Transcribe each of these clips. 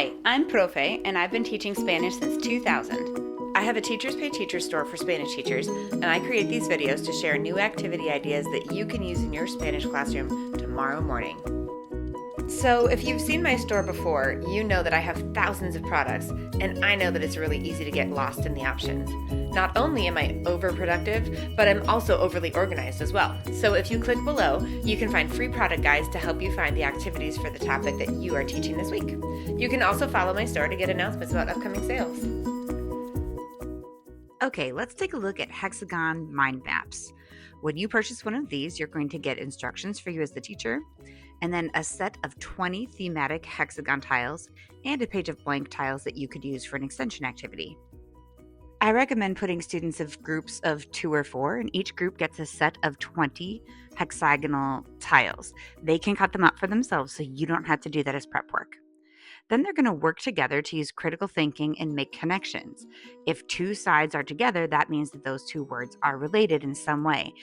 Hi, I'm Profe, and I've been teaching Spanish since 2000. I have a Teachers Pay Teachers store for Spanish teachers, and I create these videos to share new activity ideas that you can use in your Spanish classroom tomorrow morning. So if you've seen my store before, you know that I have thousands of products, and I know that it's really easy to get lost in the options. Not only am I overproductive, but I'm also overly organized as well. So if you click below, you can find free product guides to help you find the activities for the topic that you are teaching this week. You can also follow my store to get announcements about upcoming sales. Okay, let's take a look at Hexagon mind maps. When you purchase one of these, you're going to get instructions for you as the teacher, and then a set of 20 thematic hexagon tiles and a page of blank tiles that you could use for an extension activity. I recommend putting students of groups of 2 or 4, and each group gets a set of 20 hexagonal tiles. They can cut them up for themselves, so you don't have to do that as prep work. Then they're going to work together to use critical thinking and make connections. If 2 sides are together, that means that those 2 words are related in some way.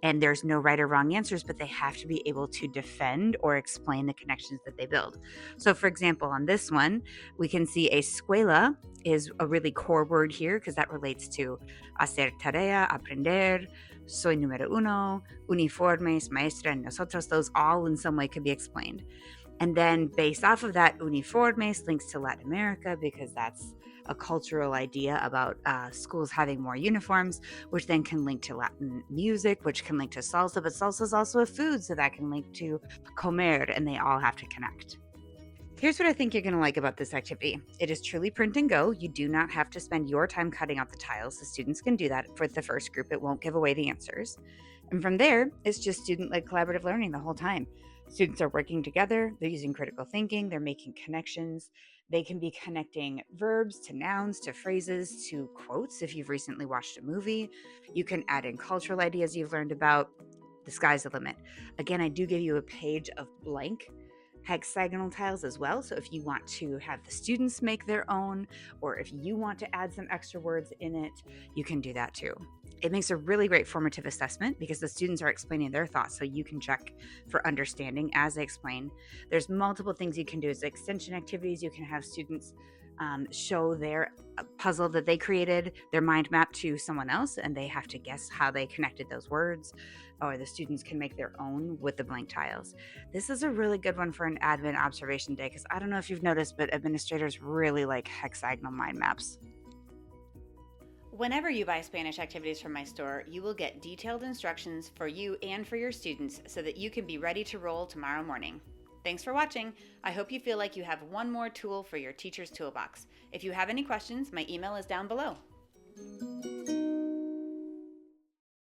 And there's no right or wrong answers, but they have to be able to defend or explain the connections that they build. So, for example, on this one, we can see escuela is a really core word here because that relates to hacer tarea, aprender, soy número uno, uniformes, maestra, and nosotros. Those all in some way could be explained. And then based off of that, uniformes links to Latin America because that's a cultural idea about schools having more uniforms, which then can link to Latin music, which can link to salsa, but salsa is also a food, so that can link to comer, and they all have to connect. Here's what I think you're going to like about this activity. It is truly print and go. You do not have to spend your time cutting out the tiles. The students can do that for the first group. It won't give away the answers. And from there, it's just student-led collaborative learning the whole time. Students are working together, they're using critical thinking, they're making connections. They can be connecting verbs to nouns, to phrases, to quotes if you've recently watched a movie. You can add in cultural ideas you've learned about. The sky's the limit. Again, I do give you a page of blank hexagonal tiles as well. So if you want to have the students make their own, or if you want to add some extra words in it, you can do that too. It makes a really great formative assessment because the students are explaining their thoughts, so you can check for understanding as they explain. There's multiple things you can do as extension activities. You can have students show their puzzle that they created, their mind map to someone else, and they have to guess how they connected those words, or the students can make their own with the blank tiles. This is a really good one for an admin observation day because I don't know if you've noticed, but administrators really like hexagonal mind maps. Whenever you buy Spanish activities from my store, you will get detailed instructions for you and for your students so that you can be ready to roll tomorrow morning. Thanks for watching. I hope you feel like you have one more tool for your teacher's toolbox. If you have any questions, my email is down below.